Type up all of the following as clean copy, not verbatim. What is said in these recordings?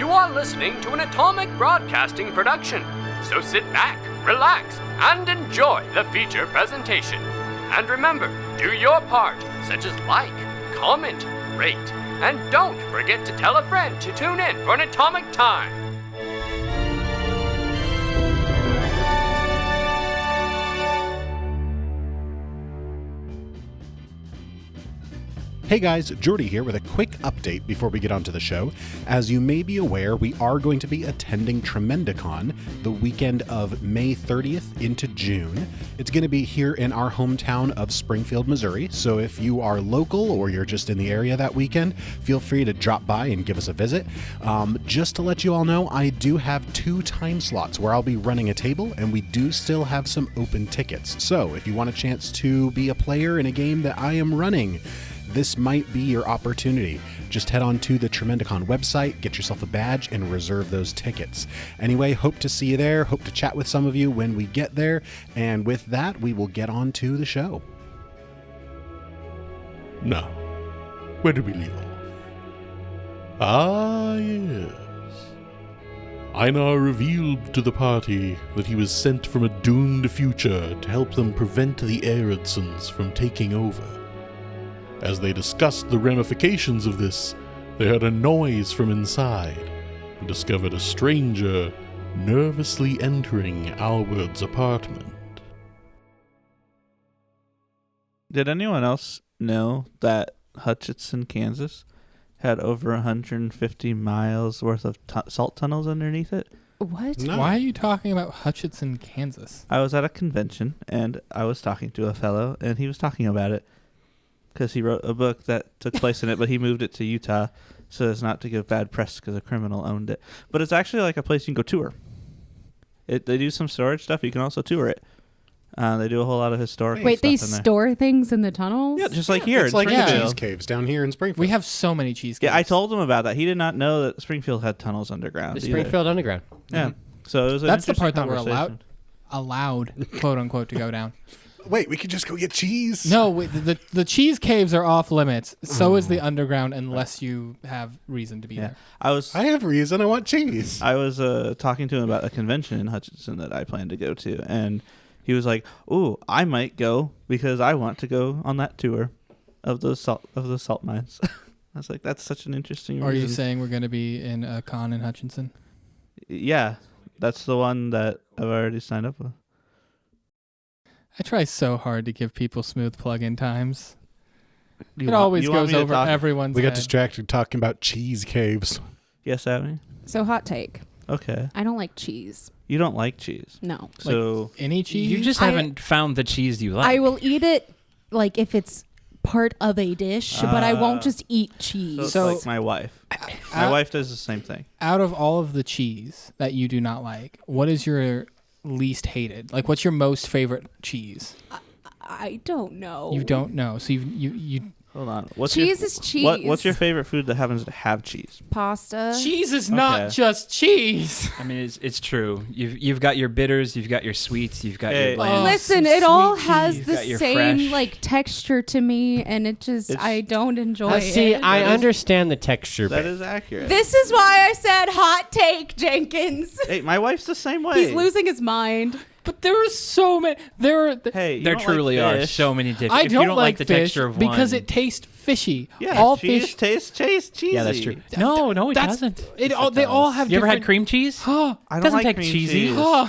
You are listening to an Atomic Broadcasting production, so sit back, relax, and enjoy the feature presentation. And remember, do your part, such as like, comment, rate, and don't forget to tell a friend to tune in for an Atomic Time. Hey guys, Jordy here with a quick update before we get onto the show. As you may be aware, we are going to be attending Tremendicon the weekend of May 30th into June. It's going to be here in our hometown of Springfield, Missouri, so if you are local or you're just in the area that weekend, feel free to drop by and give us a visit. Just to let you all know, I do have 2 time slots where I'll be running a table, and we do still have some open tickets. So if you want a chance to be a player in a game that I am running, this might be your opportunity. Just head on to the Tremendicon website, get yourself a badge, and reserve those tickets. Anyway, hope to see you there. Hope to chat with some of you when we get there. And with that, we will get on to the show. Now, where did we leave off? Ah, yes. Einar revealed to the party that he was sent from a doomed future to help them prevent the Eoredsons from taking over. As they discussed the ramifications of this, they heard a noise from inside and discovered a stranger nervously entering Alward's apartment. Did anyone else know that Hutchinson, Kansas had over 150 miles worth of salt tunnels underneath it? What? No. Why are you talking about Hutchinson, Kansas? I was at a convention, and I was talking to a fellow, and he was talking about it. Because he wrote a book that took place in it, but he moved it to Utah so as not to give bad press because a criminal owned it. But it's actually like a place you can go tour. They do some storage stuff. You can also tour it. They do a whole lot of historical Wait, stuff they in there. store things in the tunnels? Yeah, just like here It's in like the Springfield. cheese caves down here in Springfield. We have so many cheese caves. Yeah, I told him about that. He did not know that Springfield had tunnels underground. The either. Springfield Underground. Yeah. So it was an That's the interesting part that we're conversation. allowed, quote unquote, to go down. Wait, we could just go get cheese. No, the cheese caves are off limits. So is the underground, unless you have reason to be there. I was I have reason. I want cheese. talking to him about a convention in Hutchinson that I plan to go to, and he was like, "Ooh, I might go because I want to go on that tour of the salt mines." I was like, "That's such an interesting." Are you reason. saying we're going to be in a con in Hutchinson? Yeah, that's the one that I've already signed up with. I try so hard to give people smooth plug-in times. You It want- always you want goes me to over talk- everyone's We got head. distracted talking about cheese caves. Yes, Abby. So hot take. Okay. I don't like cheese. You don't like cheese, No. so Any cheese? You just haven't found the cheese you like. I will eat it like if it's part of a dish, but I won't just eat cheese. it's like my wife. My wife does the same thing. Out of all of the cheese that you do not like, what is your least hated? Like, what's your most favorite cheese? I don't know. You don't know. So you Hold on. What's Cheese your, is cheese. What's your favorite food that happens to have cheese? Pasta. cheese is not Okay. just cheese. I mean, it's true. You've got your bitters, you've got your sweets, you've got Hey. your bland. Listen, some it all sweet has cheese. the Got your same fresh. like texture to me, and it just It's- I don't enjoy See, it. I That is- understand the texture, That but is accurate. This is why I said hot take, Jenkins. Hey, my wife's the same way. He's losing his mind. But there are so many. Hey, you there don't truly like are fish. so many different. I If don't you don't like the fish texture of because one, it tastes fishy. Yeah, all cheese fish. tastes cheesy. yeah, that's true. No, it That's- doesn't. They all have. You ever had different- cream cheese? Huh? I don't Doesn't like take cream cheesy. cheese. Huh?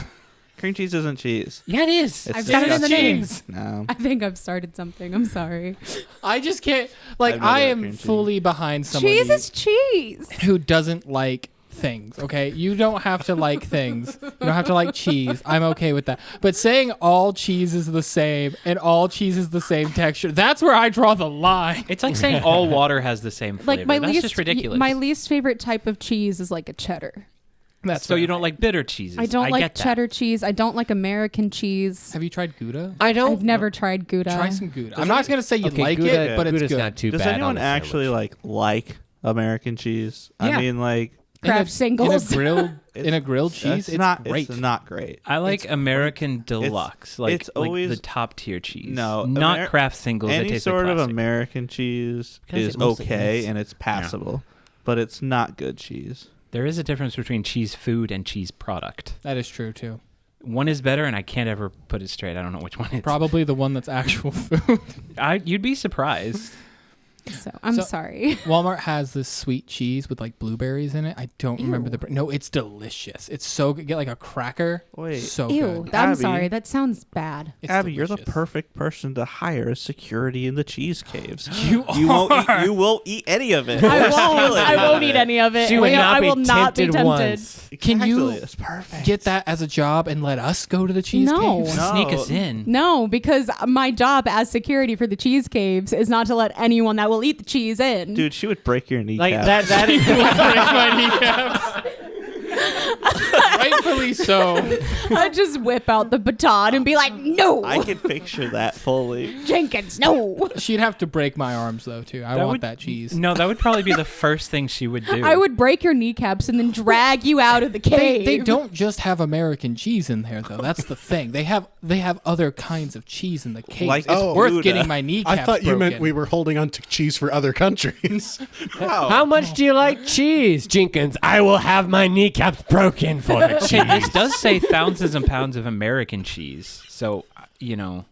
Cream cheese isn't cheese. Yeah, it is. It's I've just got it in the name. cheese. No. I think I've started something. I'm sorry. I just can't. Like, I've never I had am cream cheese. fully behind somebody Cheese is cheese. who doesn't like things. Okay, you don't have to like things. You don't have to like cheese. I'm okay with that. But saying all cheese is the same and all cheese is the same texture—that's where I draw the line. It's like saying all water has the same flavor. Like my That's least just ridiculous. My least favorite type of cheese is like a cheddar. That's so fair. you don't like bitter cheeses. I don't get like that. cheddar cheese. I don't like American cheese. Have you tried Gouda? I don't. I've never tried Gouda. Try some Gouda. I'm not gonna say you Okay, like Gouda- it, but it's Gouda's good. not too Does bad. anyone on a actually sandwich. like American cheese? Yeah. I mean, like Craft singles. In a grilled cheese, it's not great. It's not great. I like American Deluxe, it's like always- the top tier cheese. No, not Kraft singles. that Any taste sort like of plastic. American cheese Because is it mostly okay is. and it's passable, but it's not good cheese. There is a difference between cheese food and cheese product. That is true too. One is better, and I can't ever put it straight. I don't know which one is. Probably the one that's actual food. You'd be surprised. So I'm sorry. Walmart has this sweet cheese with like blueberries in it. I don't remember the no, it's delicious. It's so good. Get like a cracker. Wait. So Ew, good. I'm Abby. sorry. That sounds bad. It's Abby, you're the delicious. perfect person to hire as security in the cheese caves. You are. You won't eat any of it. I won't. I won't eat any of it. She would not I be will not be tempted tempted. once. Can you It's perfect. get that as a job and let us go to the cheese No. caves? No. Sneak us in. No, because my job as security for the cheese caves is not to let anyone that will eat the cheese in. Dude, she would break your kneecap. Like that is Rightfully so. I just whip out the baton and be like, "No, I can picture that fully. Jenkins, no." She'd have to break my arms though too. I want that cheese. No, that would probably be the first thing she would do. I would break your kneecaps and then drag you out of the cave. They don't just have American cheese in there though. That's the thing. They have other kinds of cheese in the cave. Like It's worth Gouda. getting my kneecaps I thought you meant broken. we were holding on to cheese for other countries. How much do you like cheese, Jenkins? I will have my kneecaps broken for the Okay, this cheese. does say thousands and pounds of American cheese. So, you know,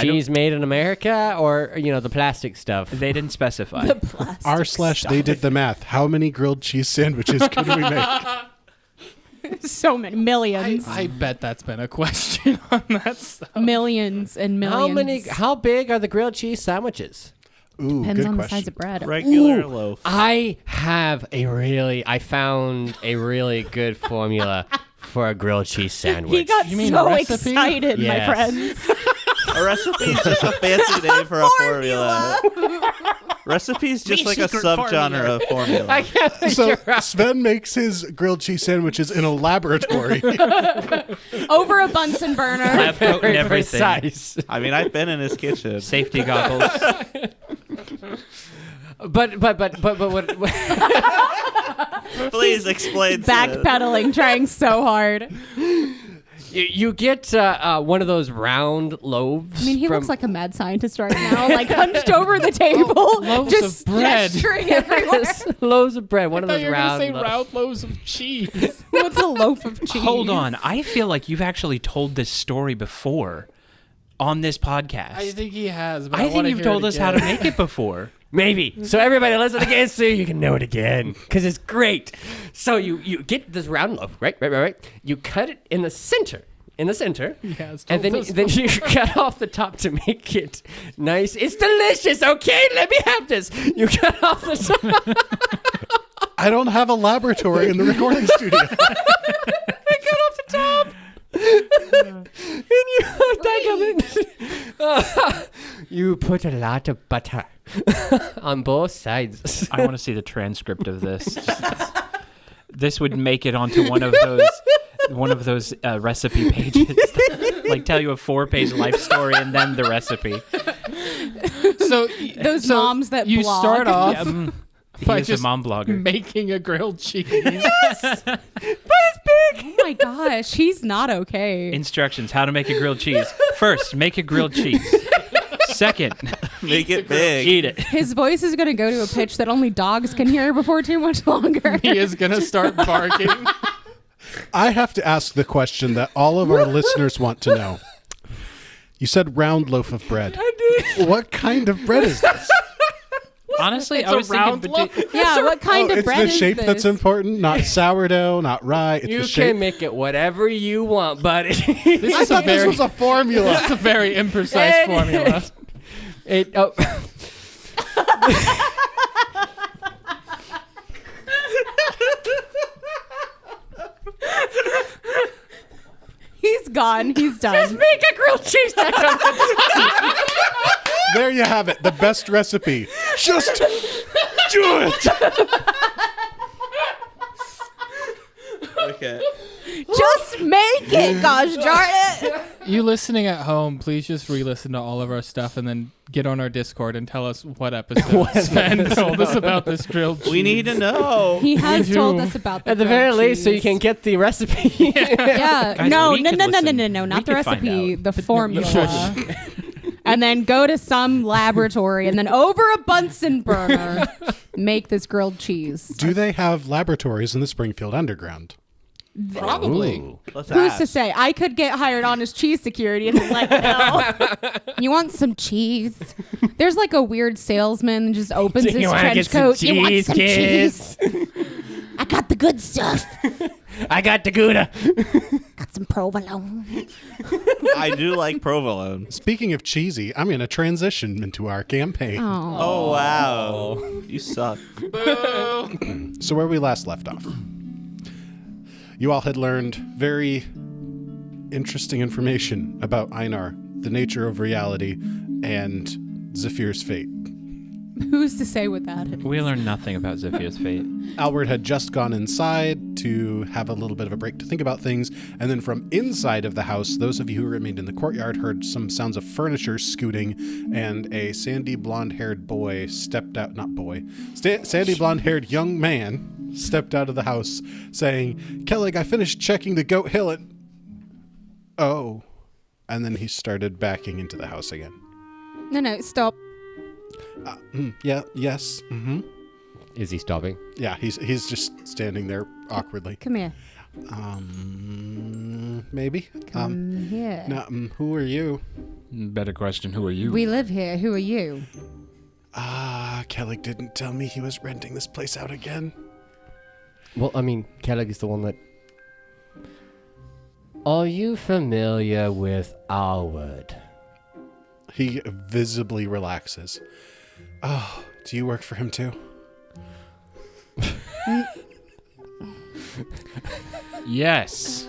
Cheese made in America, or the plastic stuff. they didn't specify. The plastic R/they did the math. How many grilled cheese sandwiches can we make? so many millions, I bet that's been a question on that stuff. millions and millions. How big are the grilled cheese sandwiches? Ooh, Depends good on question. the size of bread. Regular loaf. I found a really good formula for a grilled cheese sandwich. He got You mean so recipe? excited, my Yes. friends. A recipe is just a fancy name for a formula. Recipe is just like a subgenre of formula. I can't So figure out. Sven makes his grilled cheese sandwiches in a laboratory. Over a Bunsen burner. Lab coat and Very everything. precise. I mean, I've been in his kitchen. Safety goggles. But what? Please explain. Backpedaling, trying so hard. You get one of those round loaves. I mean, he from, looks like a mad scientist right now, like hunched over the table, Loaves just of bread. gesturing everywhere. loaves of bread. One I of thought those you were round. gonna say loaves. round loaves of cheese. What's a loaf of cheese? Hold on. I feel like you've actually told this story before on this podcast. I think he has. But I think wanna you've hear told it us how to again. make it before. Maybe. So everybody listen again so you can know it again. Because it's great. So you get this round loaf, right? You cut it in the center. has And told then us then you cut off the top to make it nice. It's delicious, okay? Let me have this. You cut off the top. I don't have a laboratory in the recording studio. I cut off the top. And you put a lot of butter on both sides. I want to see the transcript of this. This would make it onto one of those recipe pages, like tell you a 4-page life story and then the recipe. So Those moms that you blog. start off He by is a just mom blogger. making a grilled cheese. Oh my gosh, he's not okay. Instructions: how to make a grilled cheese. First, make a grilled cheese. Second, Make it big. eat it. His voice is going to go to a pitch that only dogs can hear before too much longer. He is gonna start barking. I have to ask the question that all of our listeners want to know. You said round loaf of bread. I did. What kind of bread is this? Honestly, It's I was a round thinking. loaf. Yeah, what kind of It's bread the is shape this? that's important, not sourdough, not rye. It's You the shape. can make it whatever you want, buddy. This I is a thought this very, was a formula. it's a very imprecise It formula. is. Oh. He's gone. He's done. Make a grilled cheese. There you have it. The best recipe. Just do it. Okay. Just make it, gosh darn it. You listening at home, please just re-listen to all of our stuff and then get on our Discord and tell us what episode Sven told us about this grilled cheese. We need to know. He has do. told us about the At the grilled very least, so you cheese. can get the recipe. Yeah. Guys, no, we no, could no, no, no, listen. no, no, We not the could find recipe, out. the formula. and then go to some laboratory and then over a Bunsen burner make this grilled cheese. Do they have laboratories in the Springfield Underground? Probably. Let's Who's ask. to say? I could get hired on as cheese security and they're like, no. You want some cheese? There's like a weird salesman that just opens his trench coat. You want some cheese? I got the good stuff. I got the Gouda. Got some provolone. I do like provolone. Speaking of cheesy, I'm going to transition into our campaign. Oh, wow. You suck. So where we last left off, you all had learned very interesting information about Einar, the nature of reality, and Zephyr's fate. Who's to say what that is? We learned nothing about Zephyr's fate. Alward had just gone inside to have a little bit of a break to think about things, and then from inside of the house, those of you who remained in the courtyard heard some sounds of furniture scooting, and a sandy blonde-haired boy stepped out, not boy, sandy blonde-haired young man stepped out of the house saying, "Kellig, I finished checking the Goat Hill and..." Oh. And then he started backing into the house again. No, stop. Yes. Mm-hmm. Is he stopping? Yeah, he's just standing there awkwardly. Come here. Maybe. Come here. Now, who are you? Better question, who are you? We live here. Who are you? Kellig didn't tell me he was renting this place out again. Well, I mean, Kellig is the one that... Are you familiar with Alward? He visibly relaxes. Oh, do you work for him too? Yes.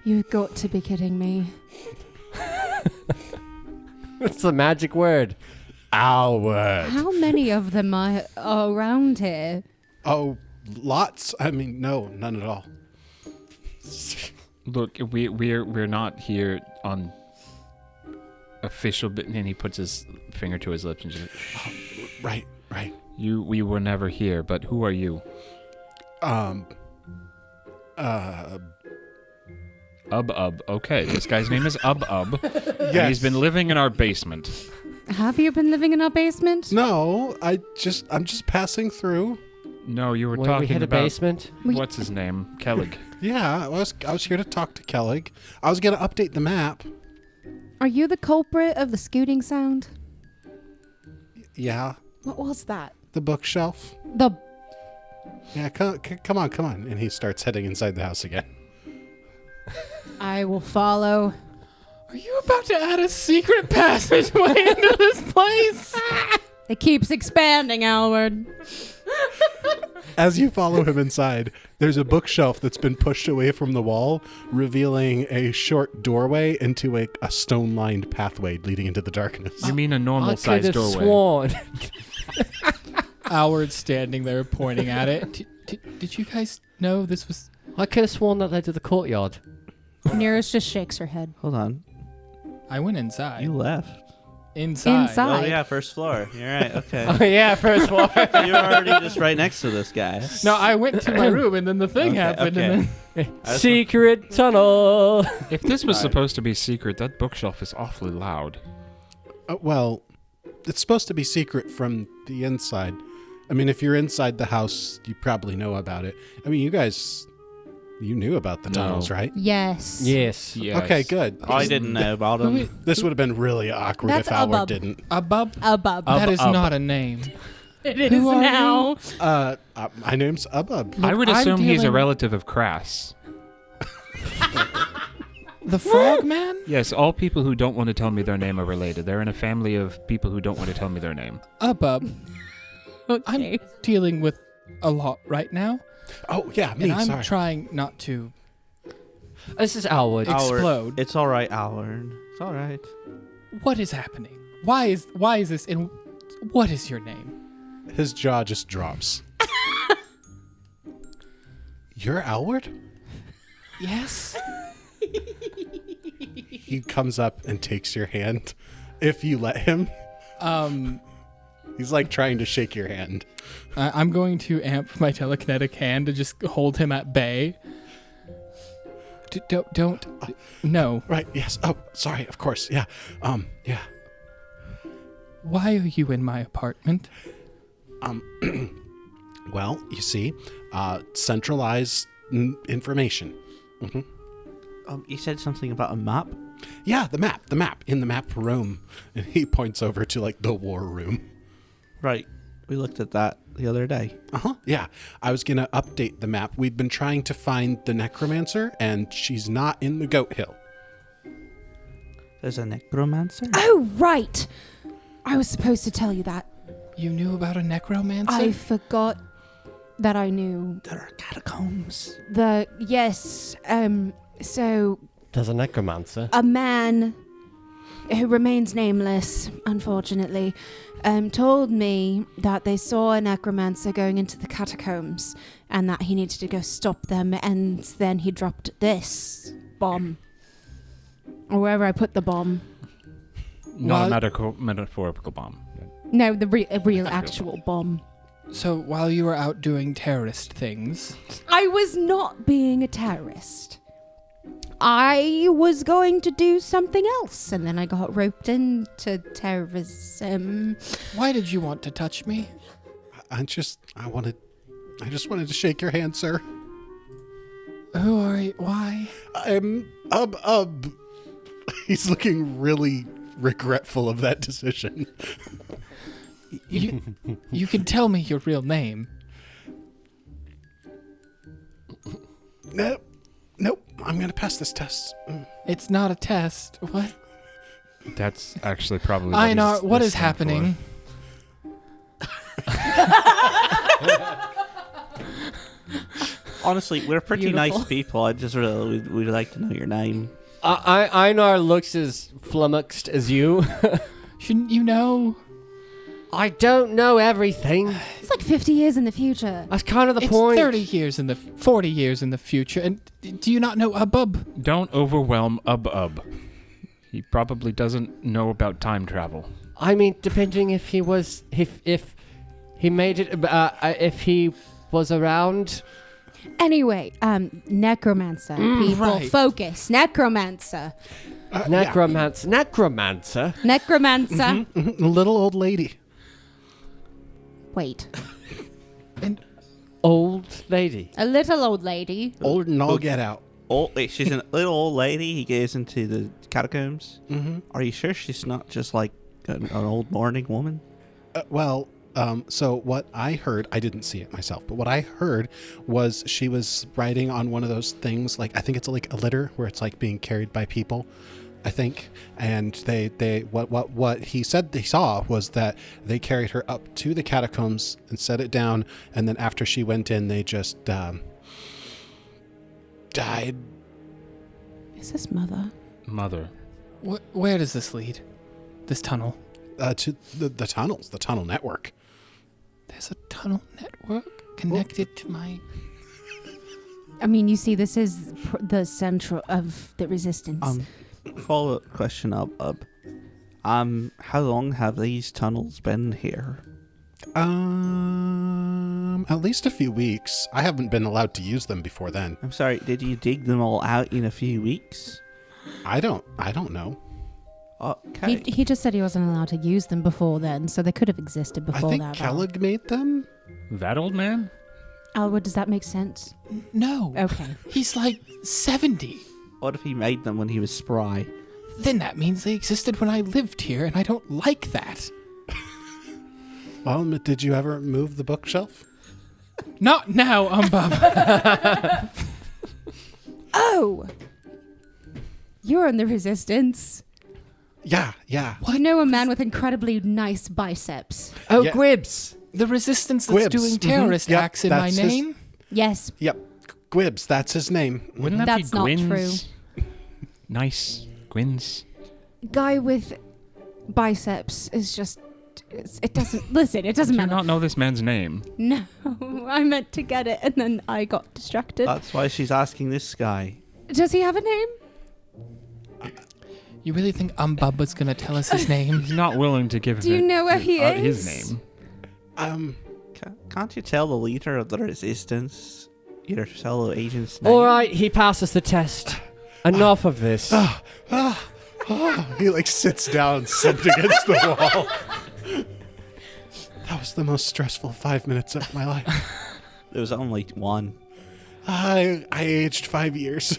You've got to be kidding me. That's the magic word. Alward. How many of them are around here? Oh, lots. I mean, no, none at all. Look, we're not here on official, and he puts his finger to his lips and just, Right. we were never here, but who are you? Ub. Okay, this guy's name is Ub. Yes. And he's been living in our basement. Have you been living in our basement? No, I'm just passing through. No, you were Wait, talking we had a about basement? what's his name? Kellig. Yeah, I was here to talk to Kellig. I was gonna update the map. Are you the culprit of the scooting sound? Yeah, What was that? the bookshelf. Yeah, come on. And he starts heading inside the house again. I will follow. Are you about to add a secret passageway into this place? It keeps expanding, Alward. As you follow him inside, there's a bookshelf that's been pushed away from the wall, revealing a short doorway into a stone-lined pathway leading into the darkness. You mean a I normal could sized have doorway? sworn. Alward's standing there pointing at it. Did you guys know this was... I could have sworn that led to the courtyard. Nearest just shakes her head. Hold on. I went inside. You left. Inside. Inside. Oh, yeah, first floor. You're right. Okay. Oh, yeah, first floor. You're already just right next to this guy. No, I went to my room and then the thing happened and then... Secret tunnel. If this was supposed to be secret, that bookshelf is awfully loud. Well, it's supposed to be secret from the inside. I mean, if you're inside the house, you probably know about it. I mean, you knew about the tunnels, right? Yes. Yes. Yes. Okay, good. I didn't know about him. This would have been really awkward That's if Alward Abub. didn't. Abub? Abub. That is Ub. not a name. It is Who are now. My name's Abub. I would I'm assume he's a dealing- relative of Crass. The Frog Man? Yes, all people who don't want to tell me their name are related. They're in a family of people who don't want to tell me their name. Abub. Okay. I'm dealing with a lot right now, Oh, yeah, me, and I'm sorry. trying not to This is Alward. explode. It's all right, Alward. It's all right. What is happening? Why is this? And what is your name? His jaw just drops. You're Alward? Yes. He comes up and takes your hand. If you let him. He's like trying to shake your hand. I'm going to amp my telekinetic hand to just hold him at bay. Don't. No. Right, yes. Oh, sorry, of course. Yeah. Yeah. Why are you in my apartment? Well, you see, centralized information. Mm-hmm. You said something about a map? Yeah, the map, in the map room. And he points over to, like, the war room. Right. We looked at that the other day. Uh-huh, yeah. I was going to update the map. We'd been trying to find the necromancer, and she's not in the Goat Hill. There's a necromancer? Oh, right. I was supposed to tell you that. You knew about a necromancer? I forgot that I knew. There are catacombs. Yes, so There's a necromancer. a man who remains nameless, unfortunately, told me that they saw a necromancer going into the catacombs and that he needed to go stop them, and then he dropped this bomb. Or wherever I put the bomb. Not a metaphorical bomb. No, the real actual bomb. So while you were out doing terrorist things... I was not being a terrorist. I was going to do something else, and then I got roped into terrorism. Why did you want to touch me? I just wanted to shake your hand, sir. Who are you? Why? I'm He's looking really regretful of that decision. You can tell me your real name. Nope. I'm gonna pass this test. It's not a test. What? That's actually probably Einar, what is happening? Honestly, we're pretty Beautiful. nice people. I just really would like to know your name. Einar looks as flummoxed as you. Shouldn't you know? I don't know everything. It's like 50 years in the future. That's kind of the It's point. 40 years in the future. And do you not know Abub? Don't overwhelm Ub. He probably doesn't know about time travel. I mean, depending if he was, if he made it, if he was around. Anyway, necromancer. People, right. focus. Necromancer. Necromancer. Necromancer. Little old lady. Wait. And Old lady. A little old lady. Old and all get out. Oh, wait, she's a little old lady. He goes into the catacombs. Mm-hmm. Are you sure she's not just like an old mourning woman? So what I heard, I didn't see it myself, but what I heard was she was riding on one of those things, like I think it's like a litter where it's like being carried by people, I think. And what he said he saw was that they carried her up to the catacombs and set it down, and then after she went in, they just died. Is this mother? Mother. where does this lead? This tunnel? To the tunnels, the tunnel network. There's a tunnel network connected to my... I mean, you see, this is the central of the resistance. Follow-up question up. How long have these tunnels been here? At least a few weeks. I haven't been allowed to use them before then. I'm sorry, did you dig them all out in a few weeks? I don't know. Okay. He just said he wasn't allowed to use them before then, so they could have existed before I think that. Kellig made them. That old man? Alward, does that make sense? No. Okay. He's like 70. What if he made them when he was spry? Then that means they existed when I lived here, and I don't like that. Well, did you ever move the bookshelf? Not now, Bob. Oh! You're in the resistance. Yeah. You know a man with incredibly nice biceps. Oh, Yeah. Gwibs. The resistance that's Gwibs. doing terrorist Yep, acts in my that's his- name? Yes. Yep. Gwibs, that's his name. Wouldn't that That's be not Gwyn's? Nice. Gwyn's. Guy with biceps is just... It doesn't... Listen, it doesn't Do you matter. not know this man's name? No, I meant to get it, and then I got distracted. That's why she's asking this guy. Does he have a name? You really think Umbub was going to tell us his name? He's not willing to give Do you know where he his is? name. Can't you tell the leader of the resistance? your fellow agent's name? All right, he passes the test. Enough of this. He like sits down, slumped against the wall. That was the most stressful 5 minutes of my life. There was only one. I aged 5 years.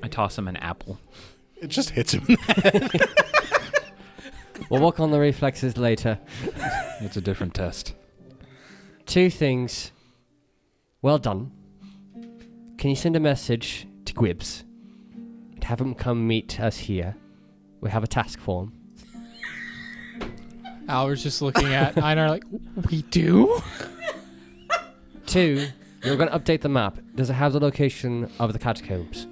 I toss him an apple. It just hits him in the head. We'll work on the reflexes later. It's a different test. 2 things. Well done. Can you send a message to Gwibs and have him come meet us here? We have a task for him. Alward's just looking at Einar like, we do? 2, you're going to update the map. Does it have the location of the catacombs?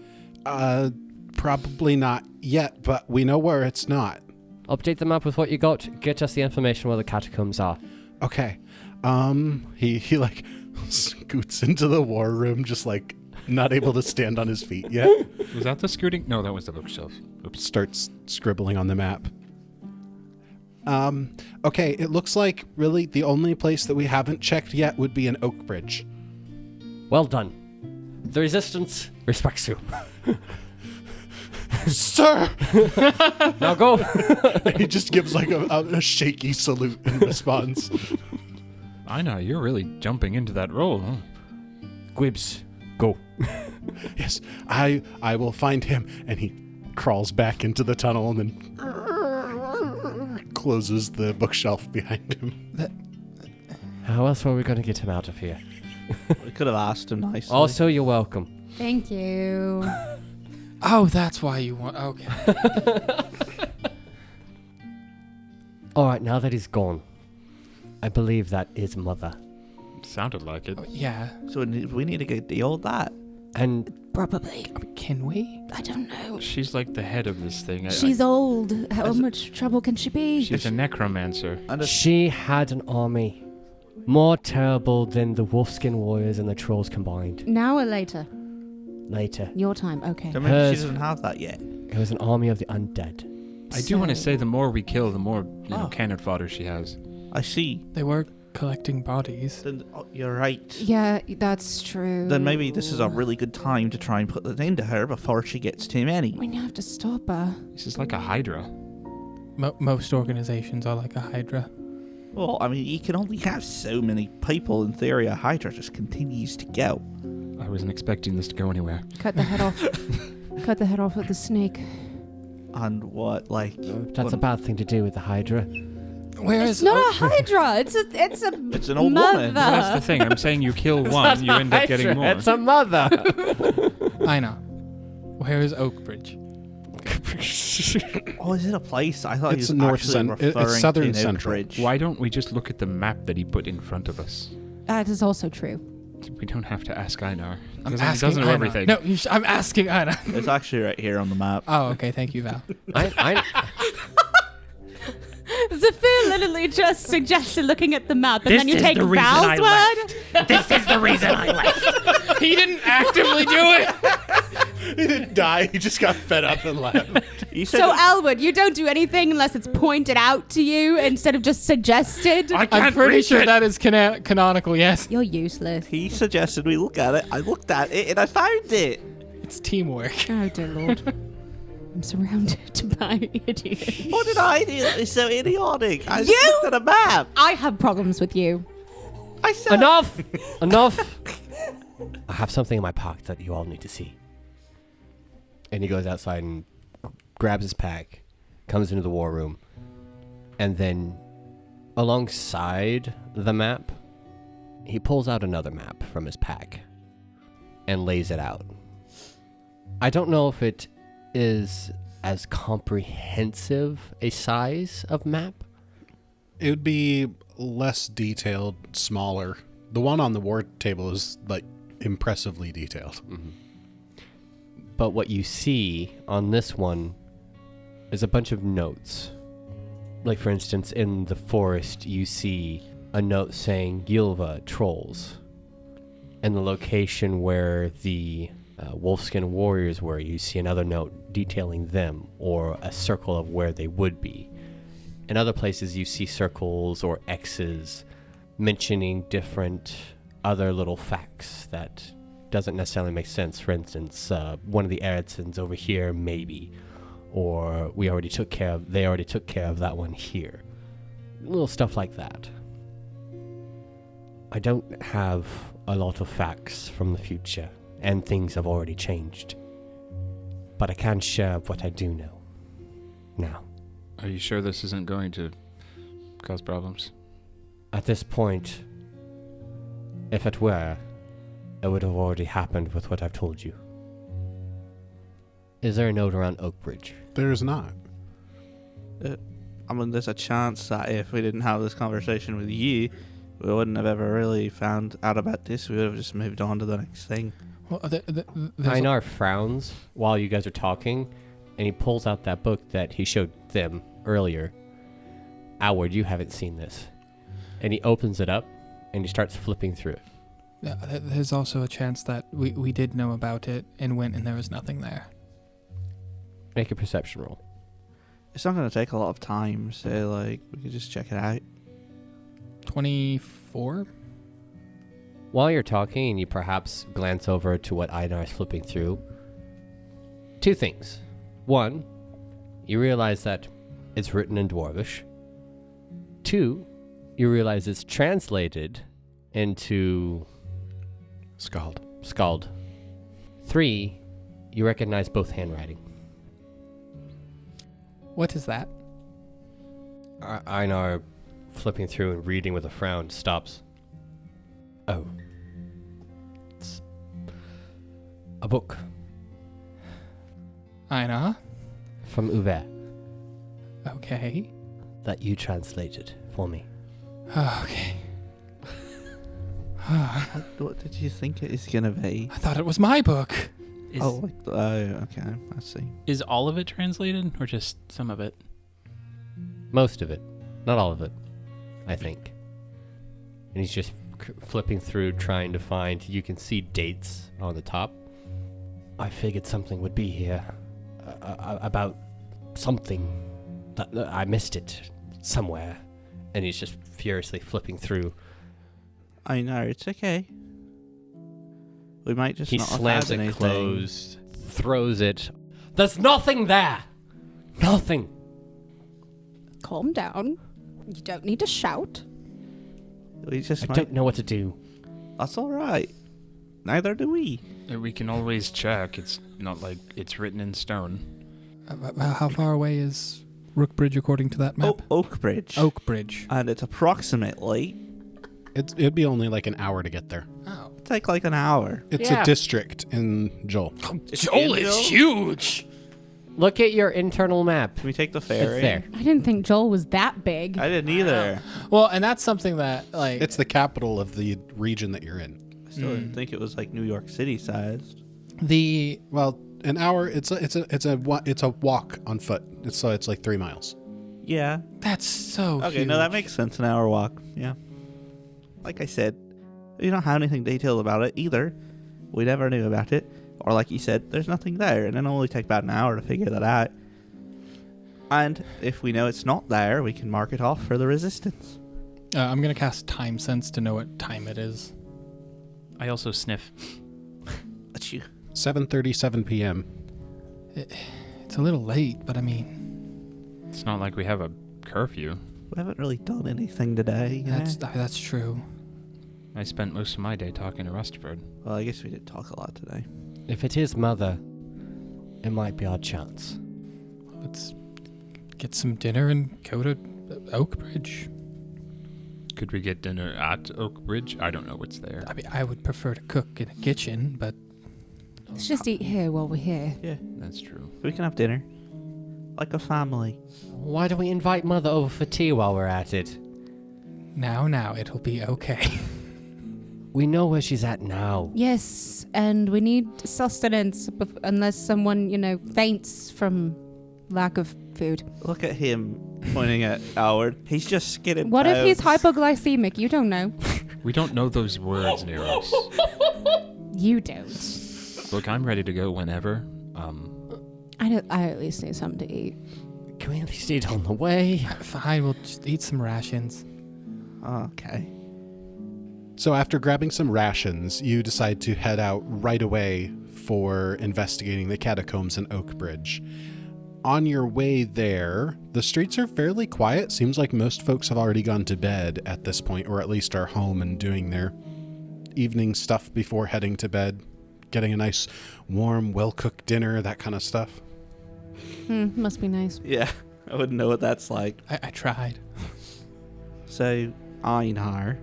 Probably not yet, but we know where it's not. Update the map with what you got. Get us the information where the catacombs are. Okay. He like scoots into the war room, just like not able to stand on his feet yet. Was that the scooting? No, that was the bookshelf. Oops. Starts scribbling on the map. Okay, it looks like really the only place that we haven't checked yet would be an oak bridge. Well done. The Resistance respects you. Sir! Now go. He just gives like a shaky salute in response. I know, you're really jumping into that role, huh? Gwibs, go. Yes, I will find him. And he crawls back into the tunnel and then closes the bookshelf behind him. How else were we going to get him out of here? We could have asked him nicely. Also, you're welcome. Thank you. Oh, that's why you want... Okay. All right, now that he's gone, I believe that is Mother. Sounded like it. Yeah. So we need to get deal with that. And Probably. Can we? I don't know. She's like the head of this thing. She's old. How much trouble can she be? She's a necromancer. she had an army more terrible than the Wolfskin Warriors and the Trolls combined. Now or later? Later. Your time, okay. So maybe she doesn't have that yet. It was an army of the undead. I do want to say the more we kill, the more Oh. cannon fodder she has. I see. They were collecting bodies. Then you're right. Yeah, that's true. Then maybe this is a really good time to try and put it into her before she gets too many. We have to stop her. This is like a hydra. Most organizations are like a hydra. Well, I mean, you can only have so many people. In theory, a hydra just continues to go. I wasn't expecting this to go anywhere. Cut the head off. Cut the head off of the snake. And what, like... That's a bad thing to do with the Hydra. Where It's is... not a hydra. It's an old mother. woman. Well, that's the thing. I'm saying you kill one, you end up getting more. It's a mother. I know. Where is Oakbridge? Oh, is it a place? I thought It's he was north actually cen- it's referring southern to central. Oakbridge. Why don't we just look at the map that he put in front of us? That is also true. We don't have to ask Einar. I'm He asking doesn't know Einar. everything. No, I'm asking Einar. It's actually right here on the map. Oh, okay. Thank you, Val. Zafir literally just suggested looking at the map, and then you take Val's word. This is the reason I left. He didn't actively do it. He didn't die. He just got fed up and left. You said So, Alward, you don't do anything unless it's pointed out to you instead of just suggested. I can't I'm pretty reach sure it. that is canonical, yes. You're useless. he suggested we look at it. I looked at it and I found it. It's teamwork. Oh, dear Lord. I'm surrounded by idiots. What did I do? It's so idiotic. I You- just looked at a map. I have problems with you. I said Enough! Enough! I have something in my pocket that you all need to see. And he goes outside and grabs his pack, comes into the war room, and then alongside the map, he pulls out another map from his pack and lays it out. I don't know if it is as comprehensive a size of map. It would be less detailed, smaller. The one on the war table is like impressively detailed. But what you see on this one is a bunch of notes. Like, for instance, in the forest, you see a note saying Gilva Trolls. And the location where the Wolfskin Warriors were, you see another note detailing them, or a circle of where they would be. In other places, you see circles or X's mentioning different other little facts that doesn't necessarily make sense. For instance, one of the Eoredsons over here, maybe. Or they already took care of that one here. Little stuff like that. I don't have a lot of facts from the future, and things have already changed. But I can share what I do know. Now. Are you sure this isn't going to cause problems? At this point, if it were, it would have already happened with what I've told you. Is there a note around Oakbridge? There is not. I mean, there's a chance that if we didn't have this conversation with you, we wouldn't have ever really found out about this. We would have just moved on to the next thing. Well, Einar frowns while you guys are talking, and he pulls out that book that he showed them earlier. Alward, you haven't seen this. And he opens it up, and he starts flipping through it. There's also a chance that we did know about it and went and there was nothing there. Make a perception roll. It's not going to take a lot of time, so, like, we could just check it out. 24? While you're talking, and you perhaps glance over to what Einar is flipping through, two things. One, you realize that it's written in Dwarvish. Two, you realize it's translated into Skald. Three, you recognize both handwriting. What is that? Einar, flipping through and reading with a frown, stops. Oh. It's a book. Einar? From Uwe Okay. that you translated for me. Okay. What did you think it is going to be? I thought it was my book. Okay, I see. Is all of it translated or just some of it? Most of it. Not all of it, I think. And he's just flipping through, trying to find... You can see dates on the top. I figured something would be here. About something. That I missed it somewhere. And he's just furiously flipping through. I know, it's okay. We might just He not have slams had it anything. closed, throws it. There's nothing there! Nothing! Calm down. You don't need to shout. We just I might... don't know what to do. That's alright. Neither do we. We can always check. It's not like it's written in stone. How far away is Rookbridge according to that map? Oakbridge. Oakbridge. And it's approximately... It'd be only like an hour to get there. Oh. take like an hour. It's Yeah. a district in Joel. Joel is huge. Look at your internal map. Can we take the ferry? It's there. I didn't think Joel was that big. I didn't either. Well, and that's something that like It's the capital of the region that you're in. I still didn't think it was like New York City sized. the Well, an hour. It's a walk on foot. It's like 3 miles. Yeah. that's so Okay, huge. no, that makes sense. An hour walk. Yeah. Like I said, we don't have anything detailed about it either. We never knew about it. Or like you said, there's nothing there, and it'll only take about an hour to figure that out. And if we know it's not there, we can mark it off for the resistance. I'm gonna cast Time Sense to know what time it is. I also sniff. Achoo. 7:37 p.m. It's a little late, but I mean, It's not like we have a curfew. We haven't really done anything today. You know? that's true. I spent most of my day talking to Rustford. Well, I guess we did talk a lot today. If it is Mother, it might be our chance. Let's get some dinner and go to Oakbridge. Could we get dinner at Oakbridge? I don't know what's there. I mean, I would prefer to cook in a kitchen, but Let's just eat here while we're here. Yeah, That's true. we can have dinner. Like a family. Why don't we invite Mother over for tea while we're at it? now it'll be okay. We know where she's at now. Yes, and we need sustenance unless someone, faints from lack of food. Look at him pointing at Alward. He's just skidding. What if he's bones. hypoglycemic? You don't know. We don't know those words near us. You don't. Look, I'm ready to go whenever. I at least need something to eat. Can we at least eat on the way? Fine, we'll just eat some rations. Okay. So after grabbing some rations, you decide to head out right away for investigating the catacombs in Oakbridge. On your way there, the streets are fairly quiet. Seems like most folks have already gone to bed at this point, or at least are home and doing their evening stuff before heading to bed, getting a nice, warm, well-cooked dinner, that kind of stuff. Must be nice. Yeah, I wouldn't know what that's like. I tried. So, Einar,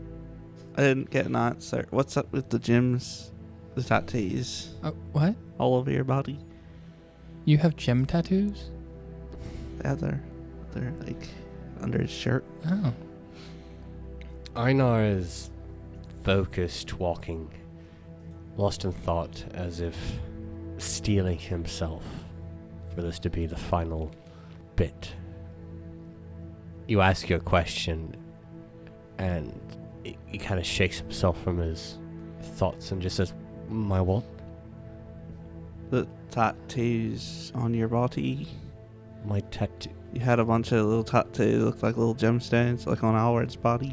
I didn't get an answer. What's up with the gyms, the tattoos, What? all over your body? You have gym tattoos? Yeah, they're like under his shirt. Oh. Einar is focused, walking, lost in thought, as if steeling himself for this to be the final bit. You ask your question, and he kind of shakes himself from his thoughts and just says, "My what?" The tattoos on your body. My tattoo. You had a bunch of little tattoos, looked like little gemstones, like on Alward's body,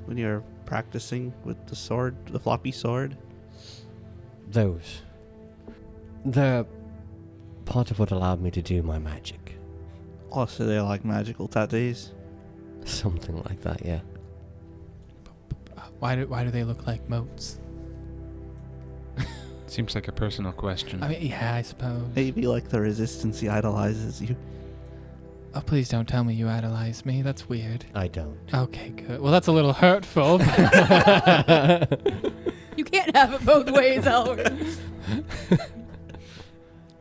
when you were practicing with the sword, the floppy sword. Those. They're part of what allowed me to do my magic. Oh, so they're like magical tattoos. Something like that, yeah. Why do they look like moats? Seems like a personal question. I mean, yeah, I suppose. Maybe like the resistance he idolizes you. Oh, please don't tell me you idolize me. That's weird. I don't. Okay, good. Well, that's a little hurtful. You can't have it both ways, Alward.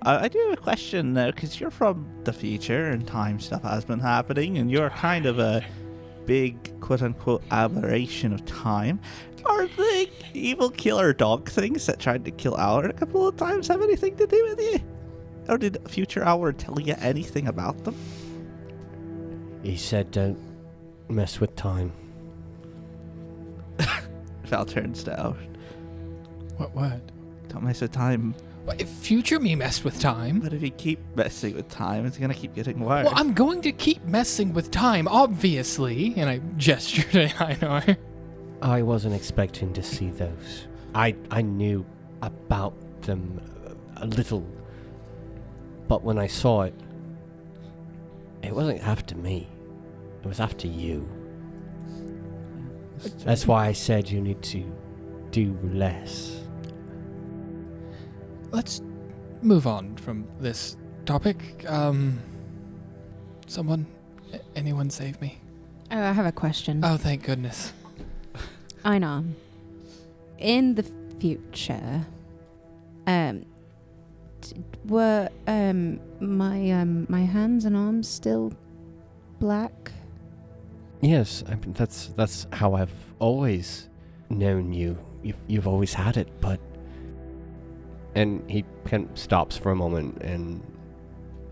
I do have a question though, because you're from the future and time stuff has been happening, and you're kind of a big quote-unquote aberration of time. Are the evil killer dog things that tried to kill Alward a couple of times have anything to do with you? Or did future Alward tell you anything about them? He said don't mess with time. Val turns down. What? Don't mess with time. What, if future me messed with time? But if you keep messing with time, it's gonna keep getting worse. Well, I'm going to keep messing with time, obviously. And I gestured at Einar. I wasn't expecting to see those. I knew about them a little, but when I saw it, it wasn't after me. It was after you. That's why I said you need to do less. Let's move on from this topic. Anyone save me? Oh, I have a question. Oh, thank goodness. Einar, in the future, were my hands and arms still black? Yes, I mean that's how I've always known you. You've always had it, but. And he kind of stops for a moment, and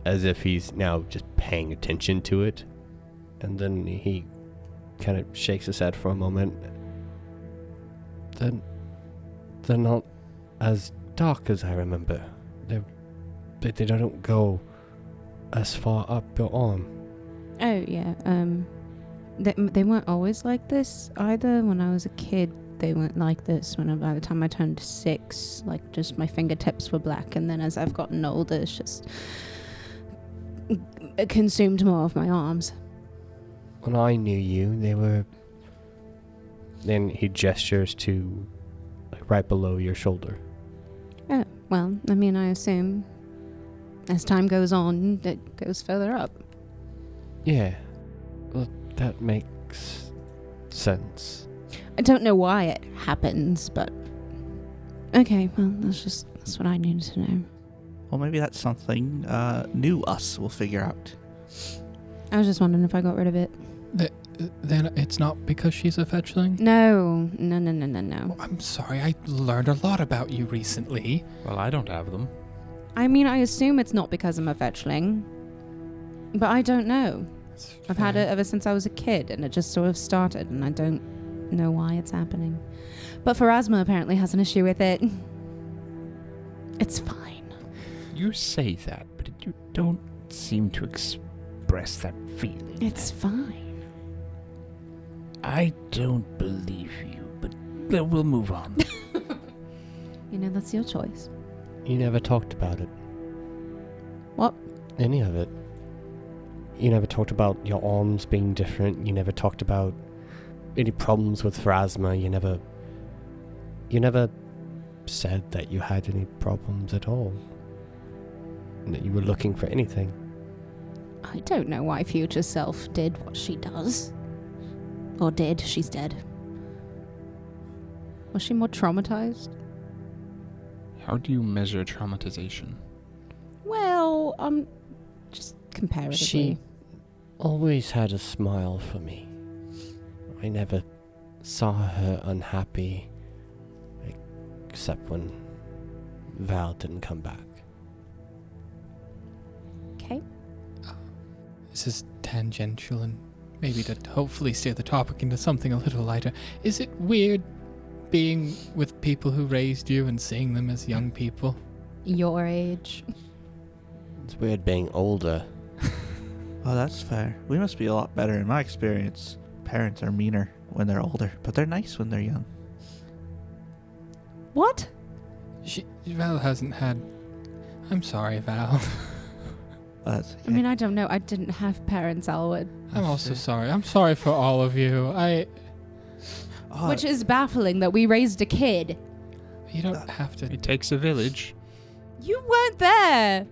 as if he's now just paying attention to it, and then he kind of shakes his head for a moment. They're not as dark as I remember. They don't go as far up your arm. Oh yeah. They weren't always like this either. When I was a kid, they weren't like this. By the time I turned 6, like just my fingertips were black, and then as I've gotten older, it's just consumed more of my arms. When I knew you, they were. Then he gestures to, like, right below your shoulder. Oh well, I mean, I assume as time goes on, it goes further up. Yeah, well, that makes sense. I don't know why it happens, but okay, well, that's what I needed to know. Well, maybe that's something new us will figure out. I was just wondering if I got rid of it. Then it's not because she's a fetchling? No. Oh, I'm sorry, I learned a lot about you recently. Well, I don't have them. I mean, I assume it's not because I'm a fetchling, but I don't know. I've had it ever since I was a kid, and it just sort of started, and I don't know why it's happening. But Pharasma apparently has an issue with it. It's fine. You say that, but you don't seem to express that feeling. It's fine. I don't believe you, but We'll move on. You know, that's your choice. You never talked about it. What? Any of it. You never talked about your arms being different. You never talked about any problems with Phrasma. You never said that you had any problems at all. And that you were looking for anything. I don't know why future self did what she does. Or did. She's dead. Was she more traumatized? How do you measure traumatization? Well, just comparatively. She always had a smile for me. I never saw her unhappy, except when Val didn't come back. Okay. This is tangential and maybe to hopefully steer the topic into something a little lighter. Is it weird being with people who raised you and seeing them as young people? Your age. It's weird being older. Oh, that's fair. We must be a lot better. In my experience, parents are meaner when they're older, but they're nice when they're young. What? Val hasn't had... I'm sorry, Val. That's okay. I mean, I don't know. I didn't have parents, Alward. I'm also sorry. I'm sorry for all of you. Which is baffling that we raised a kid. You don't have to... It takes a village. You weren't there.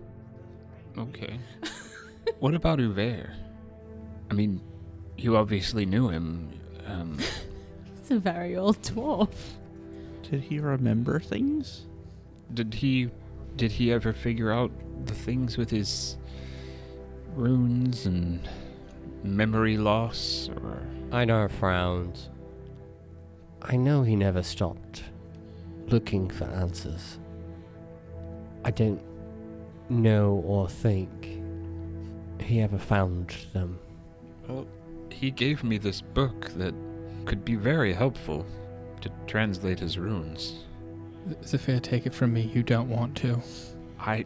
Okay. What about Uver? I mean, you obviously knew him. He's a very old dwarf. Did he remember things? Did he ever figure out the things with his runes and memory loss? Or Einar frowns. I know he never stopped looking for answers. I don't know or think he ever found them. Well, he gave me this book that could be very helpful to translate his runes. Zephyr, take it from me. You don't want to. I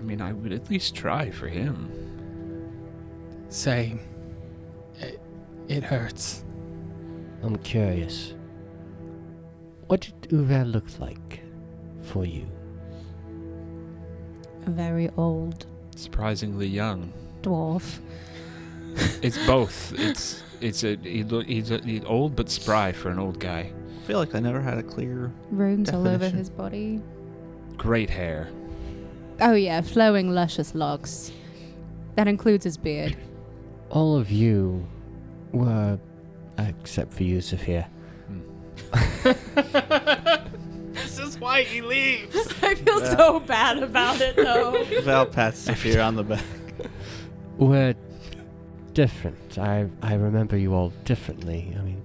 mean, I would at least try for him. Same. It hurts. I'm curious. What did Uver look like for you? A very old Surprisingly young. dwarf. It's both. He's old but spry for an old guy. I feel like I never had a clear... Runes all over definition. his body. Great hair. Oh yeah, flowing luscious locks. That includes his beard. All of you were, except for you, Zephyr. This is why he leaves. I feel so bad about it though. Val pats Zephyr on the back. We're different. I remember you all differently. I mean,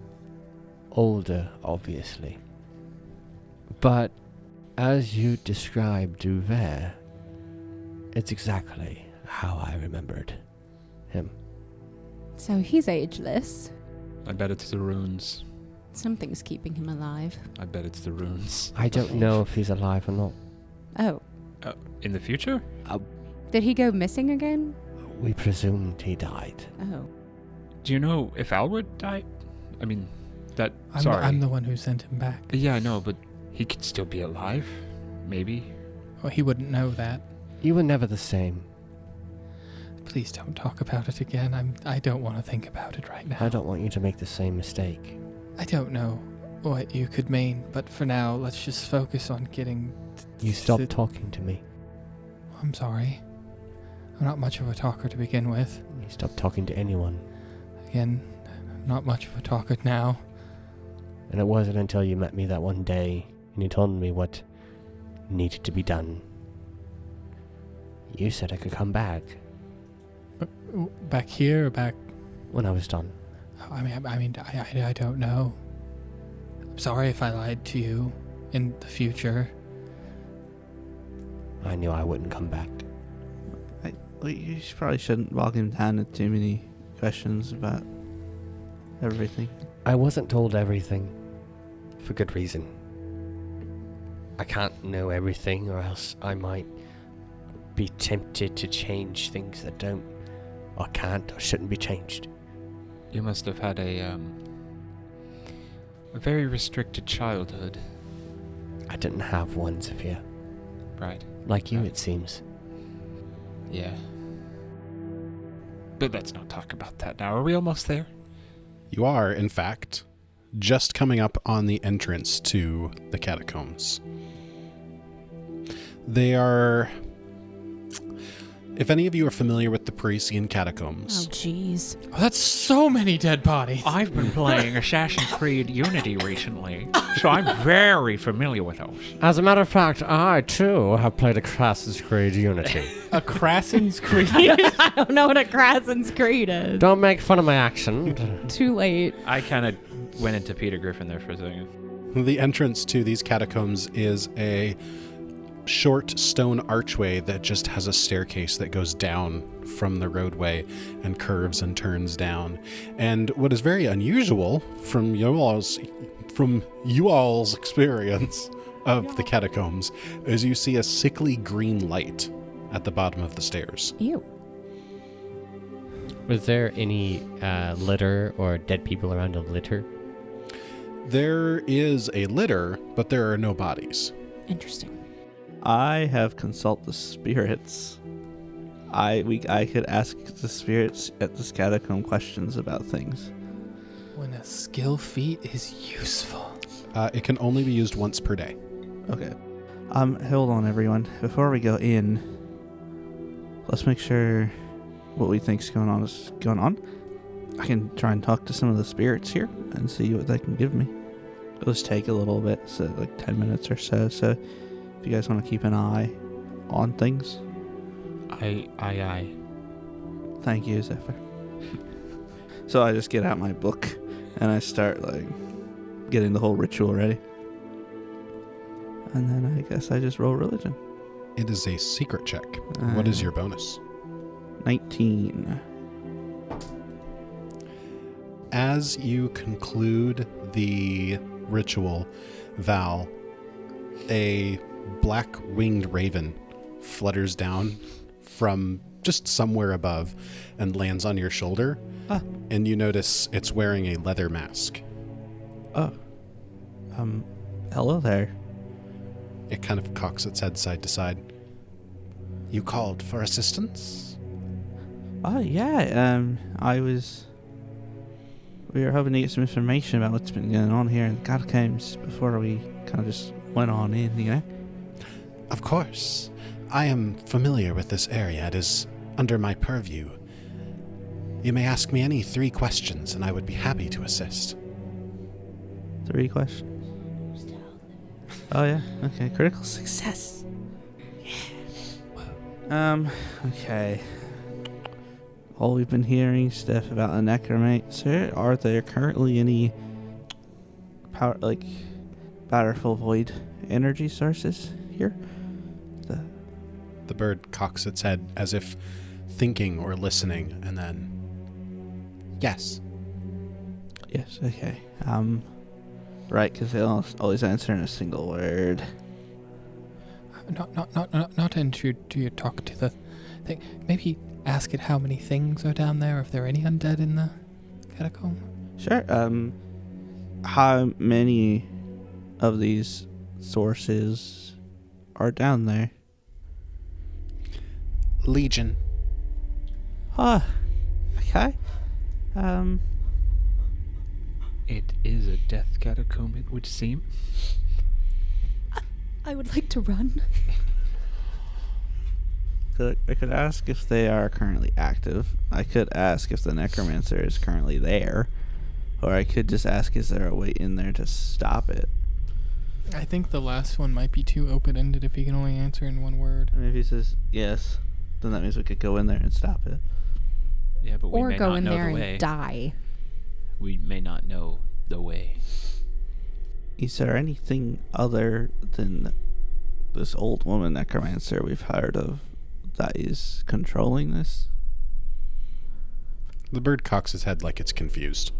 older, obviously. But as you described Uver, it's exactly how I remembered him. So he's ageless. I bet it's the runes. Something's keeping him alive. I bet it's the runes. I don't know if he's alive or not. Oh. In the future? Did he go missing again? We presumed he died. Oh. Do you know if Alward died? I mean, I'm the one who sent him back. Yeah, I know, but he could still be alive. Maybe. Well, he wouldn't know that. You were never the same. Please don't talk about it again. I don't want to think about it right now. I don't want you to make the same mistake. I don't know what you could mean, but for now, let's just focus on getting... You stopped talking to me. I'm sorry. I'm not much of a talker to begin with. You stopped talking to anyone. Again, not much of a talker now. And it wasn't until you met me that one day and you told me what needed to be done. You said I could come back. Back here or back... When I was done. I don't know. I'm sorry if I lied to you in the future. I knew I wouldn't come back. You probably shouldn't bog him down with too many questions about everything. I wasn't told everything. For good reason. I can't know everything, or else I might be tempted to change things that don't, or can't, or shouldn't be changed. You must have had a A very restricted childhood. I didn't have one, Sophia. Right. Like you, Right. it seems. Yeah. But let's not talk about that now. Are we almost there? You are, in fact, just coming up on the entrance to the catacombs. They are... If any of you are familiar with the Parisian Oh, catacombs, jeez. Oh, that's so many dead bodies. I've been playing Assassin's Creed Unity recently, so I'm very familiar with those. As a matter of fact, I, too, have played Assassin's Creed Unity. A Crassen's Creed. I don't know what a Crassen's Creed is. Don't make fun of my accent. Too late. I kind of went into Peter Griffin there for a second. the entrance to these catacombs is a short stone archway that just has a staircase that goes down from the roadway and curves and turns down. And what is very unusual from you all's experience of the catacombs is you see a sickly green light at the bottom of the stairs. Ew. Was there any litter or dead people around a litter? There is a litter, but there are no bodies. Interesting. I have consulted the spirits. I could ask the spirits at this catacomb questions about things. When a skill feat is useful. It can only be used once per day. Okay. Hold on, everyone. Before we go in, let's make sure what we think's going on is going on. I can try and talk to some of the spirits here and see what they can give me. It'll just take a little bit, so like 10 minutes or so. So if you guys want to keep an eye on things. Aye. Thank you, Zephyr. So I just get out my book and I start like getting the whole ritual ready. And then I guess I just roll religion. It is a secret check. What is your bonus? 19. As you conclude the ritual, Val, a black-winged raven flutters down from just somewhere above and lands on your shoulder. And you notice it's wearing a leather mask. Oh. Hello there. It kind of cocks its head side to side. You called for assistance? Oh, yeah. We were hoping to get some information about what's been going on here in the catacombs before we kind of just went on in, you know? Of course. I am familiar with this area. It is under my purview. You may ask me any 3 questions, and I would be happy to assist. 3 questions. Oh, yeah. Okay. Critical success. Okay. All we've been hearing stuff about the necromancer. Are there currently any powerful void energy sources here? The bird cocks its head as if thinking or listening, and then... Yes. Yes, okay. Right, because they always answer in a single word. Not to your talk to the thing. Maybe ask it how many things are down there, if there are any undead in the catacomb. Sure. How many of these sources are down there? Legion. Okay. It is a death catacomb, it would seem. I would like to run. I could ask if they are currently active. I could ask if the necromancer is currently there. Or I could just ask, is there a way in there to stop it? I think the last one might be too open-ended if he can only answer in one word. I mean, if he says yes, then that means we could go in there and stop it. Yeah, but we Or may go not in know there the way. and die. We may not know the way. Is there anything other than this old woman necromancer we've heard of that is controlling this? The bird cocks its head like it's confused,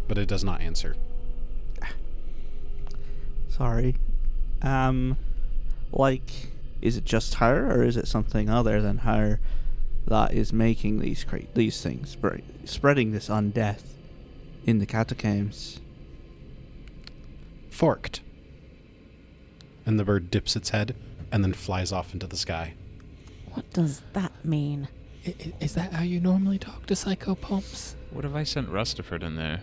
but it does not answer. Sorry. Is it just her, or is it something other than her that is making these things, spreading this undeath in the catacombs? Forked. And the bird dips its head and then flies off into the sky. What does that mean? Is that how you normally talk to psychopomps? What if I sent Rustaford in there?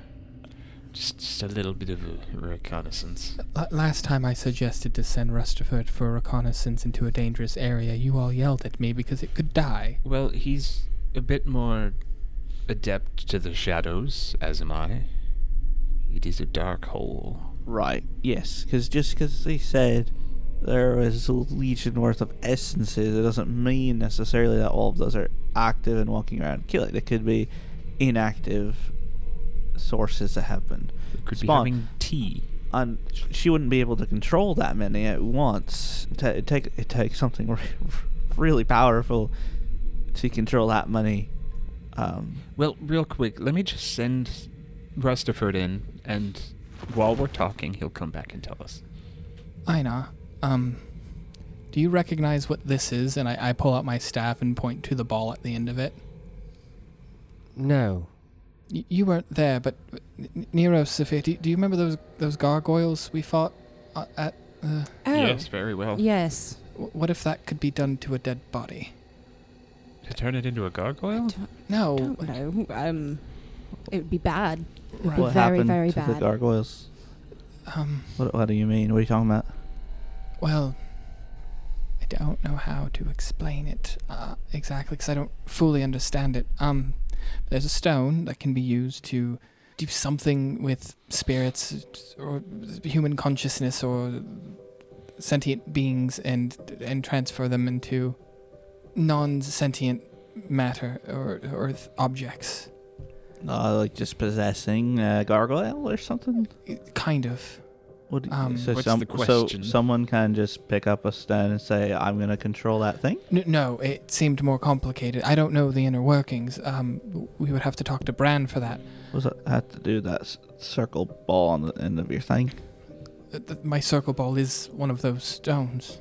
Just a little bit of a reconnaissance. Last time I suggested to send Rustaford for a reconnaissance into a dangerous area, you all yelled at me because it could die. Well, he's a bit more adept to the shadows, as am I. It is a dark hole. Right, yes, because just because they said there was a legion worth of essences, it doesn't mean necessarily that all of those are active and walking around killing. It could be inactive sources that have been It could spawned. be having tea. And she wouldn't be able to control that many at once. It takes something really powerful to control that many. Well, real quick, let me just send Rustaford in, and while we're talking, he'll come back and tell us. Aina, do you recognize what this is? And I pull out my staff and point to the ball at the end of it. No. You weren't there, but Nero, Sophia, do you remember those gargoyles we fought at? Oh. Yes, very well. Yes. What if that could be done to a dead body? To turn it into a gargoyle? No. Don't know. It would be bad. It would be What very, happened very to bad. the gargoyles? Um. What do you mean? What are you talking about? Well, I don't know how to explain it exactly because I don't fully understand it. There's a stone that can be used to do something with spirits or human consciousness or sentient beings and transfer them into non-sentient matter or objects. Like just possessing a gargoyle or something? Kind of. What, what's the question? So someone can just pick up a stone and say, I'm going to control that thing? No, it seemed more complicated. I don't know the inner workings. We would have to talk to Bran for that. What does that have to do with that circle ball on the end of your thing? My circle ball is one of those stones.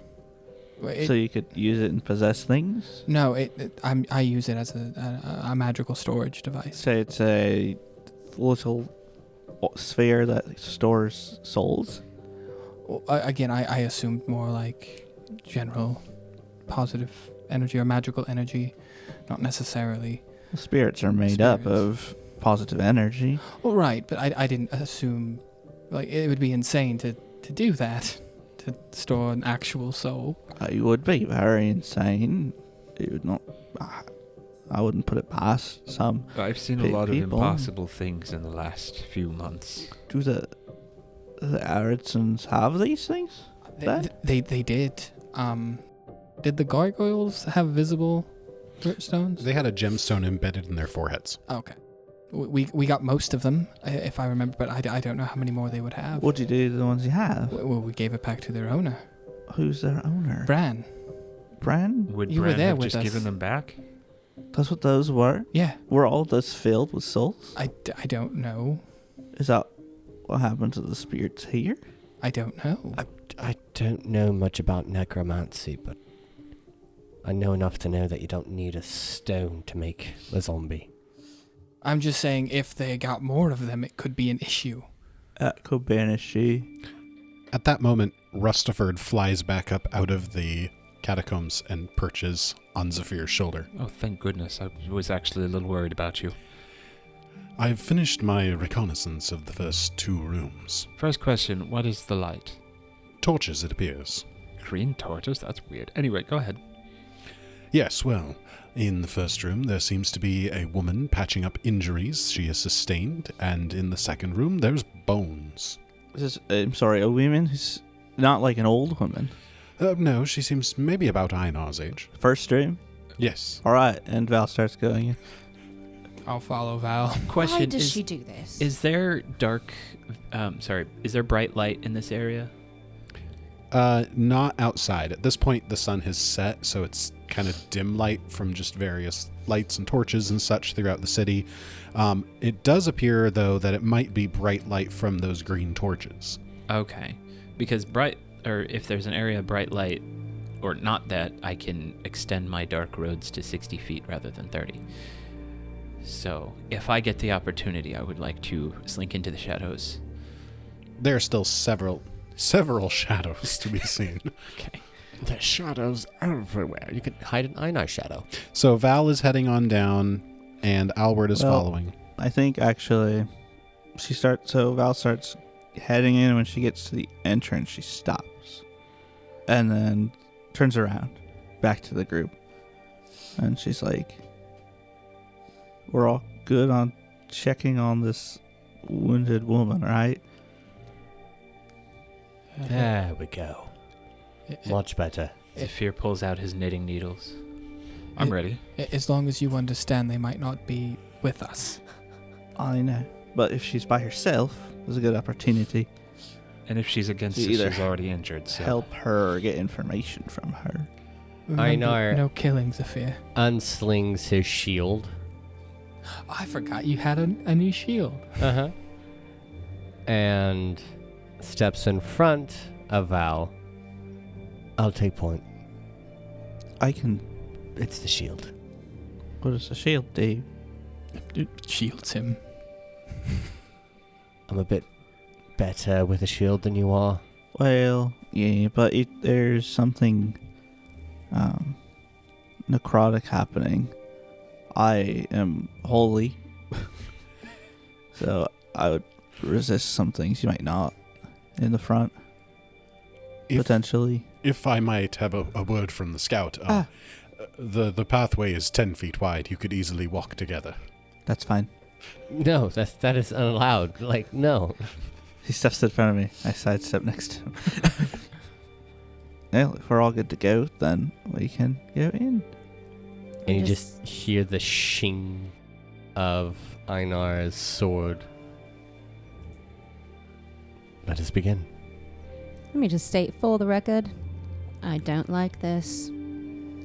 So you could use it and possess things? No, I use it as a magical storage device. Say it's a little sphere that stores souls? Well, again, I assumed more like general positive energy or magical energy, not necessarily. Spirits are made up of positive energy. Well, right, but I didn't assume, like, it would be insane to do that, to store an actual soul. It would be very insane. It would not. I wouldn't put it past some. I've seen a lot of people. impossible things in the last few months. Do the Eoredsons have these things? They did. Did the gargoyles have visible stones? They had a gemstone embedded in their foreheads. Okay. We got most of them, if I remember, but I don't know how many more they would have. What'd you do to the ones you have? Well, we gave it back to their owner. Who's their owner? Bran. Bran? Would You were Bran there have with just us. given them back? That's what those were? Yeah. Were all those filled with souls? I don't know. Is that what happened to the spirits here? I don't know. I don't know much about necromancy, but I know enough to know that you don't need a stone to make a zombie. I'm just saying if they got more of them, it could be an issue. That could be an issue. At that moment, Rustaford flies back up out of the catacombs and perches on Zephyr's shoulder. Oh, thank goodness. I was actually a little worried about you. I've finished my reconnaissance of the first 2 rooms. First question, what is the light? Torches, it appears. Green torches? That's weird. Anyway, go ahead. Yes, well, in the first room there seems to be a woman patching up injuries she has sustained, and in the second room there's bones. I'm sorry, a woman who's not like an old woman. No, she seems maybe about Einar's age. First room? Yes. Alright, and Val starts going. I'll follow Val. Why does she do this? Is there is there bright light in this area? Not outside. At this point, the sun has set, so it's kind of dim light from just various lights and torches and such throughout the city. It does appear, though, that it might be bright light from those green torches. Okay. Because if there's an area of bright light, or not that, I can extend my dark roads to 60 feet rather than 30. So, if I get the opportunity, I would like to slink into the shadows there are still several shadows to be seen. Okay. There's shadows everywhere. You can hide an Einar shadow. So Val is heading on down, and Alward is following. I think actually, Val starts heading in. When she gets to the entrance, she stops, and then turns around, back to the group, and she's like, "We're all good on checking on this wounded woman, right?" There we go. Much better. Zephyr pulls out his knitting needles. I'm ready. As long as you understand they might not be with us. I know, but if she's by herself, there's a good opportunity. And if she's against us, Either she's already injured. So. Help her get information from her. Einar No killing, Zephyr. unslings his shield. Oh, I forgot you had a new shield. Uh-huh. And steps in front of Val. I'll take point. I can. It's the shield. What does the shield do? It shields him. I'm a bit better with a shield than you are. Well, yeah, but there's something necrotic happening. I am holy, so I would resist some things you might not in the front, potentially. If I might have a word from the scout, the pathway is 10 feet wide. You could easily walk together. That's fine. No, that is unallowed. Like, no. He steps in front of me. I sidestep next to him. Well, if we're all good to go, then we can go in. And you just hear the shing of Einar's sword. Let us begin. Let me just state for the record, I don't like this.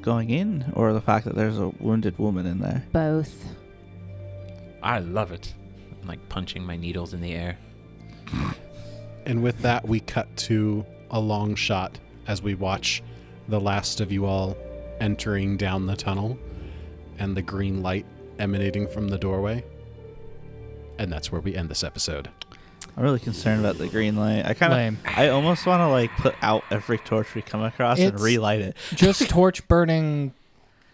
Going in, or the fact that there's a wounded woman in there? Both. I love it. I'm like punching my needles in the air. And with that, we cut to a long shot as we watch the last of you all entering down the tunnel and the green light emanating from the doorway. And that's where we end this episode. I'm really concerned about the green light. Lame. I almost want to like put out every torch we come across and relight it. Just torch burning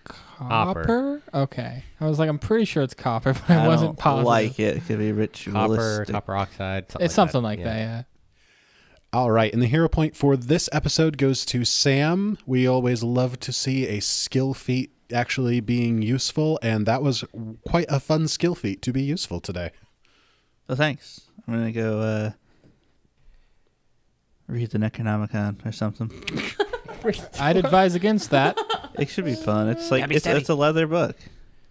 copper? Okay. I was like, I'm pretty sure it's copper, but I wasn't positive. Like it. It could be ritualistic. Copper oxide. It's something like that, yeah. All right, and the hero point for this episode goes to Sam. We always love to see a skill feat actually being useful, and that was quite a fun skill feat to be useful today. Oh, thanks. I'm going to go read the Necronomicon or something. I'd advise against that. It should be fun. It's like it's a leather book.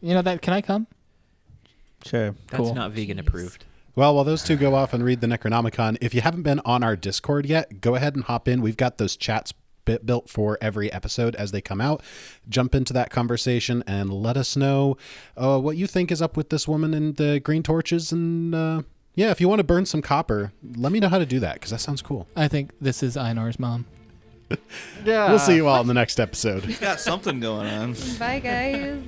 You know that? Can I come? Sure. That's Cool. not vegan approved. Well, while those two go off and read the Necronomicon, if you haven't been on our Discord yet, go ahead and hop in. We've got those chats built for every episode as they come out. Jump into that conversation and let us know what you think is up with this woman and the green torches. And yeah, if you want to burn some copper, let me know how to do that, because that sounds cool. I think this is Einar's mom. Yeah. We'll see you all in the next episode. You got something going on. Bye, guys.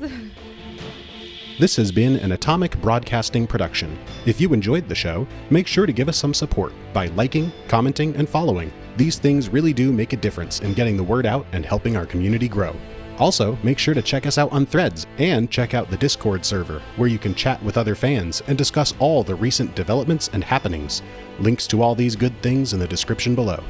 This has been an Atomic Broadcasting production. If you enjoyed the show, make sure to give us some support by liking, commenting, and following. These things really do make a difference in getting the word out and helping our community grow. Also, make sure to check us out on Threads and check out the Discord server, where you can chat with other fans and discuss all the recent developments and happenings. Links to all these good things in the description below.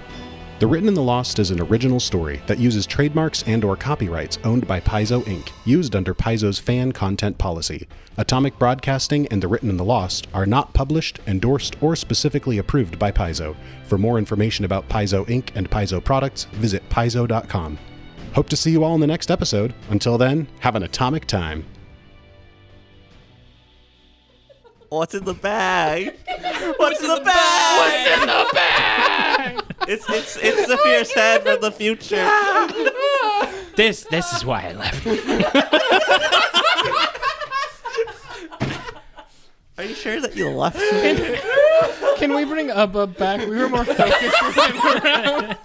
The Written in the Lost is an original story that uses trademarks and/or copyrights owned by Paizo Inc., used under Paizo's fan content policy. Atomic Broadcasting and The Written in the Lost are not published, endorsed, or specifically approved by Paizo. For more information about Paizo Inc. and Paizo products, visit paizo.com. Hope to see you all in the next episode. Until then, have an atomic time. What's in the bag? What's in the bag? What's in the bag? It's the fierce head from the future. This is why I left. Are you sure that you left? Can we bring Ubba back? We were more focused this time around.